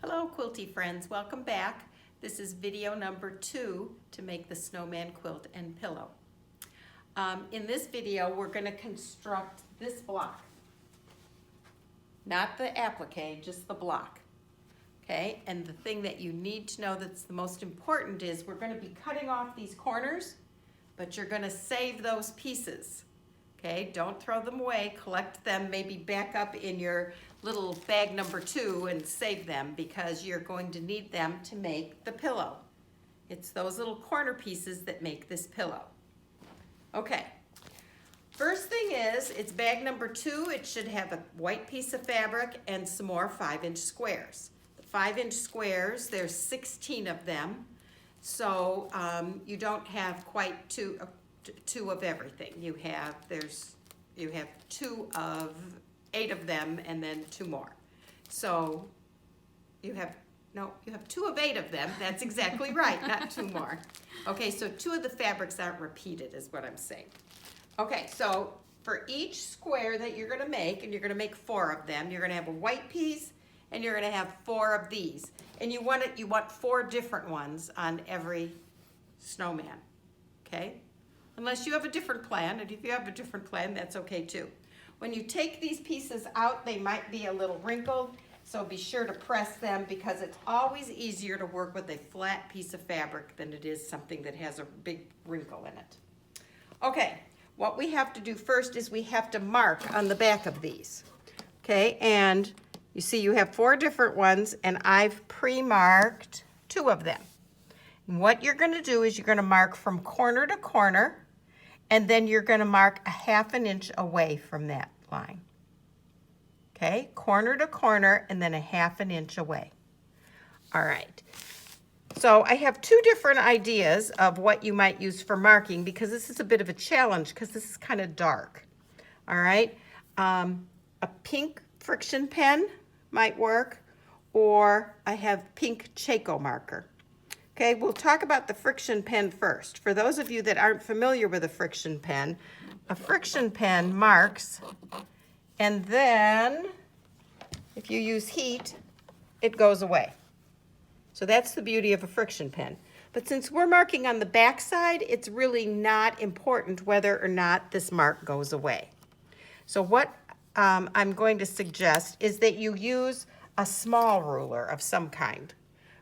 Hello quilty friends, welcome back. This is video number 2 to make the snowman quilt and pillow. In this video we're going to construct this block. Not the applique, just the block. Okay, and the thing that you need to know that's the most important is we're going to be cutting off these corners, but you're going to save those pieces. Okay, don't throw them away, collect them, maybe back up in your little bag number 2 and save them because you're going to need them to make the pillow. It's those little corner pieces that make this pillow. Okay, first thing is, it's bag number 2. It should have a white piece of fabric and some more 5-inch squares. The 5-inch squares, there's 16 of them, so you don't have quite two of everything. You have 2 of 8 of them and then 2 more. So you have 2 of 8 of them. That's exactly right, not 2 more. Okay, so 2 of the fabrics aren't repeated is what I'm saying. Okay, so for each square that you're gonna make, and you're gonna make 4 of them, you're gonna have a white piece and you're gonna have 4 of these. And you want 4 different ones on every snowman, okay? Unless you have a different plan, and if you have a different plan, that's okay too. When you take these pieces out, they might be a little wrinkled, so be sure to press them because it's always easier to work with a flat piece of fabric than it is something that has a big wrinkle in it. Okay, what we have to do first is we have to mark on the back of these. Okay, and you see you have 4 different ones, and I've pre-marked 2 of them. And what you're going to do is you're going to mark from corner to corner, and then you're going to mark a 1/2 inch away from that line. Okay, corner to corner and then a 1/2 inch away. All right. So I have 2 different ideas of what you might use for marking because this is a bit of a challenge because this is kind of dark. All right. A pink friction pen might work, or I have pink Chaco marker. Okay, we'll talk about the friction pen first. For those of you that aren't familiar with a friction pen marks, and then if you use heat, it goes away. So that's the beauty of a friction pen. But since we're marking on the back side, it's really not important whether or not this mark goes away. So what I'm going to suggest is that you use a small ruler of some kind.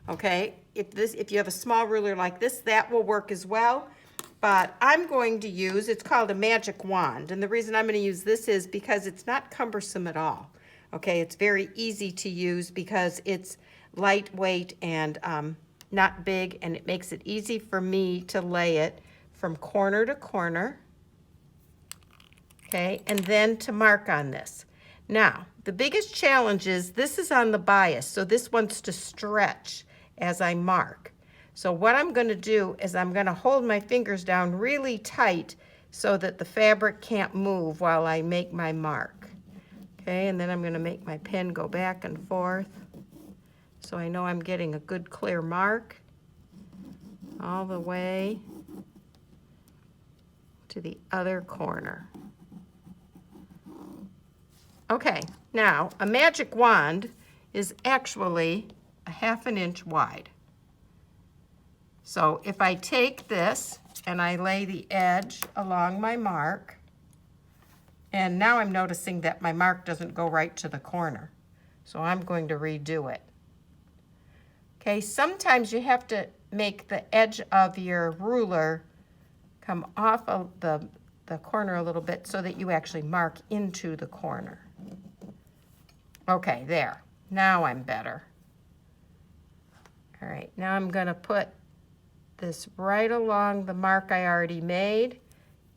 Okay, if you have a small ruler like this, that will work as well. But I'm going to use, it's called a magic wand. And the reason I'm going to use this is because it's not cumbersome at all. Okay, it's very easy to use because it's lightweight and not big, and it makes it easy for me to lay it from corner to corner. Okay, and then to mark on this. Now, the biggest challenge is this is on the bias, so this wants to stretch as I mark. So what I'm going to do is I'm going to hold my fingers down really tight so that the fabric can't move while I make my mark. Okay, and then I'm going to make my pen go back and forth so I know I'm getting a good clear mark all the way to the other corner. Okay, now a magic wand is actually a 1/2 inch wide. So if I take this and I lay the edge along my mark, and now I'm noticing that my mark doesn't go right to the corner. So I'm going to redo it. Okay, sometimes you have to make the edge of your ruler come off of the corner a little bit so that you actually mark into the corner. Okay, there. Now I'm better. All right, now I'm going to put this right along the mark I already made,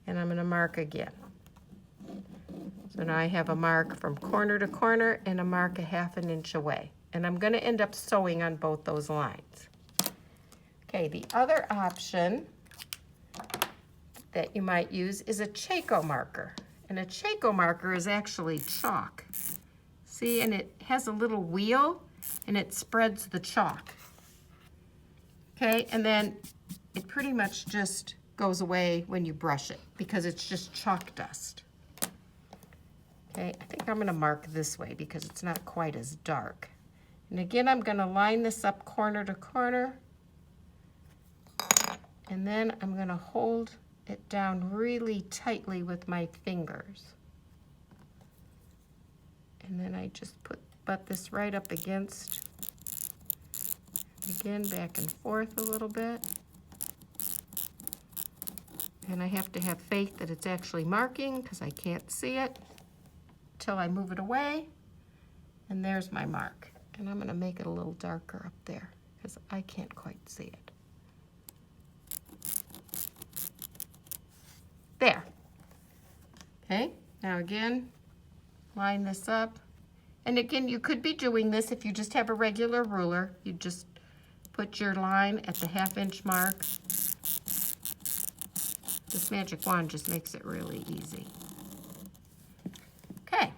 and I'm going to mark again. So now I have a mark from corner to corner and a mark a 1/2 inch away. And I'm going to end up sewing on both those lines. Okay, the other option that you might use is a Chaco marker. And a Chaco marker is actually chalk. See, and it has a little wheel and it spreads the chalk. Okay, and then it pretty much just goes away when you brush it because it's just chalk dust. Okay, I think I'm going to mark this way because it's not quite as dark. And again, I'm gonna line this up corner to corner. And then I'm gonna hold it down really tightly with my fingers. And then I just butt this right up against. Again, back and forth a little bit. And I have to have faith that it's actually marking because I can't see it till I move it away. And there's my mark. And I'm gonna make it a little darker up there because I can't quite see it. There. Okay, now again, line this up. And again, you could be doing this if you just have a regular ruler. You just put your line at the 1/2 inch mark. This magic wand just makes it really easy. Okay.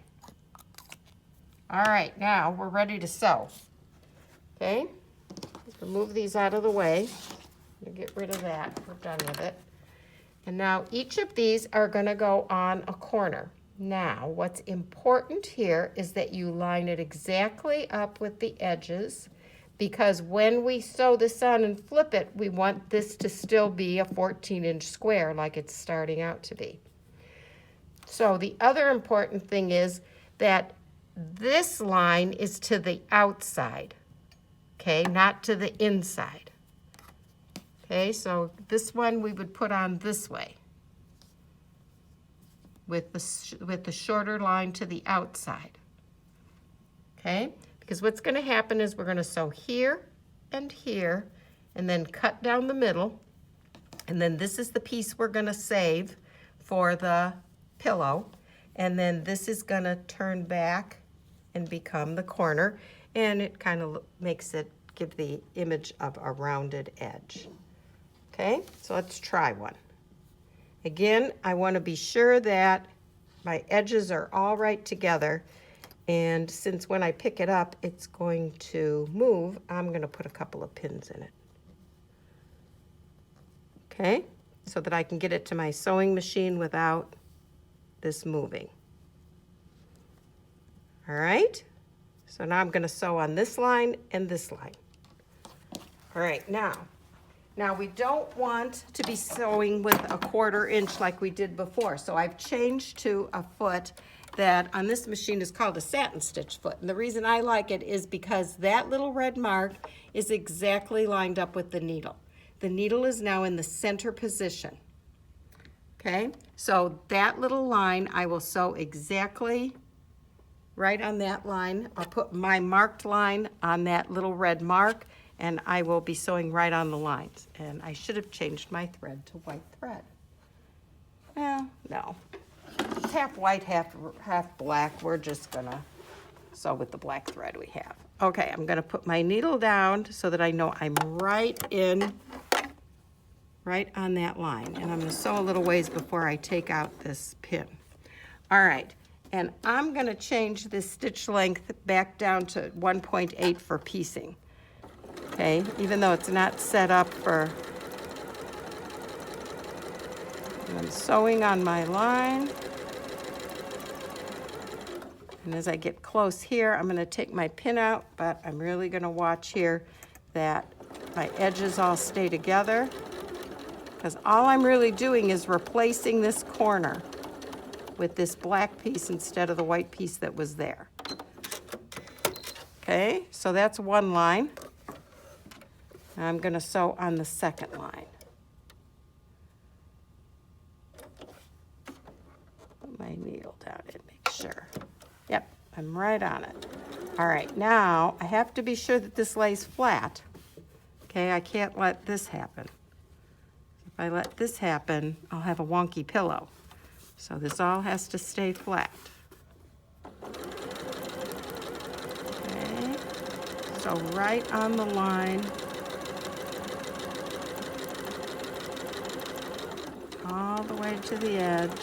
All right, now we're ready to sew. Okay, remove these out of the way. Get rid of that, we're done with it. And now each of these are gonna go on a corner. Now, what's important here is that you line it exactly up with the edges, because when we sew this on and flip it, we want this to still be a 14-inch square like it's starting out to be. So the other important thing is that this line is to the outside, okay, not to the inside. Okay, so this one we would put on this way with the shorter line to the outside. Okay, because what's going to happen is we're going to sew here and here and then cut down the middle, and then this is the piece we're going to save for the pillow, and then this is going to turn back and become the corner, and it kind of makes it give the image of a rounded edge. Okay, so let's try one. Again, I want to be sure that my edges are all right together, and since when I pick it up it's going to move, I'm going to put a couple of pins in it. Okay, so that I can get it to my sewing machine without this moving. All right, so now I'm going to sew on this line and this line. All right, now we don't want to be sewing with a 1/4 inch like we did before. So I've changed to a foot that on this machine is called a satin stitch foot. And the reason I like it is because that little red mark is exactly lined up with the needle. The needle is now in the center position. Okay, so that little line I will sew exactly right on that line. I'll put my marked line on that little red mark, and I will be sewing right on the lines. And I should have changed my thread to white thread. Well, no. It's half white, half black. We're just gonna sew with the black thread we have. Okay, I'm gonna put my needle down so that I know I'm right on that line. And I'm gonna sew a little ways before I take out this pin. All right, and I'm gonna change this stitch length back down to 1.8 for piecing. Okay, even though it's not set up for, I'm sewing on my line. And as I get close here, I'm gonna take my pin out, but I'm really gonna watch here that my edges all stay together, because all I'm really doing is replacing this corner with this black piece instead of the white piece that was there. Okay, so that's one line. I'm going to sew on the second line. Put my needle down and make sure. Yep, I'm right on it. All right, now I have to be sure that this lays flat. Okay, I can't let this happen. If I let this happen, I'll have a wonky pillow. So this all has to stay flat. Okay, so right on the line. All the way to the edge.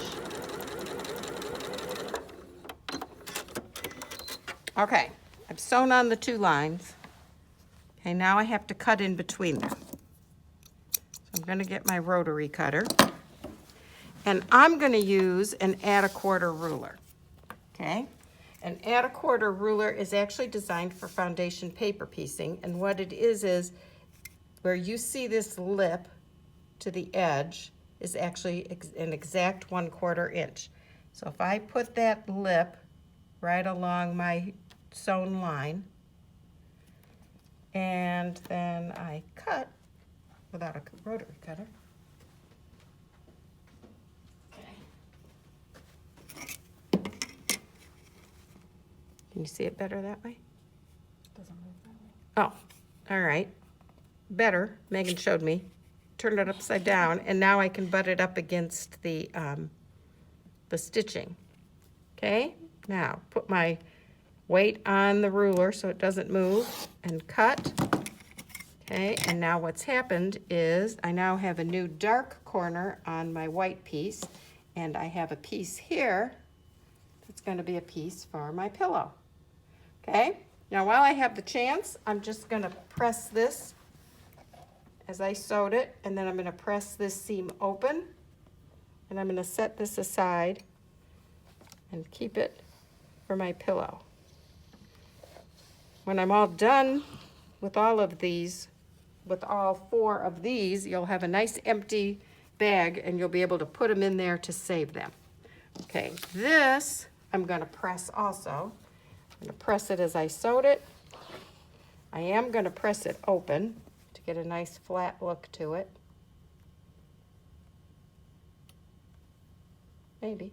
Okay, I've sewn on the 2 lines. Okay, now I have to cut in between them. So I'm going to get my rotary cutter. And I'm going to use an add 1/4 ruler. Okay, An add-a-quarter ruler is actually designed for foundation paper piecing, and what it is where you see this lip to the edge is actually an exact 1/4 inch. So if I put that lip right along my sewn line, and then I cut without a rotary cutter. Can you see it better that way? Doesn't move that way. Oh, all right. Better. Megan showed me. Turned it upside down, and now I can butt it up against the stitching. Okay? Now, put my weight on the ruler so it doesn't move, and cut. Okay, and now what's happened is I now have a new dark corner on my white piece, and I have a piece here that's going to be a piece for my pillow. Okay, now while I have the chance, I'm just going to press this as I sewed it, and then I'm going to press this seam open, and I'm going to set this aside and keep it for my pillow. When I'm all done with all of these, with all 4 of these, you'll have a nice empty bag, and you'll be able to put them in there to save them. Okay, this I'm going to press also. I'm going to press it as I sewed it. I am going to press it open to get a nice flat look to it. Maybe.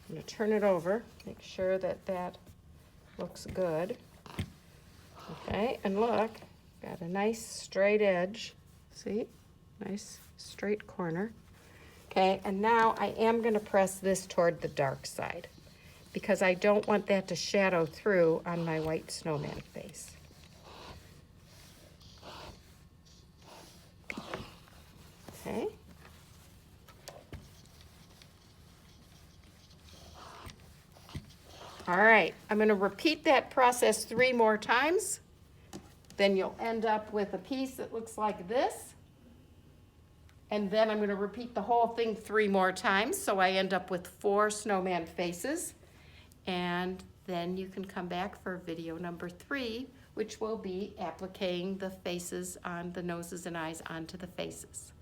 I'm going to turn it over, make sure that that looks good. Okay, and look, got a nice straight edge. See? Nice straight corner. Okay, and now I am going to press this toward the dark side because I don't want that to shadow through on my white snowman face. Okay. All right, I'm going to repeat that process 3 more times. Then you'll end up with a piece that looks like this. And then I'm going to repeat the whole thing 3 more times, so I end up with 4 snowman faces. And then you can come back for video number 3, which will be appliquing the faces on the noses and eyes onto the faces.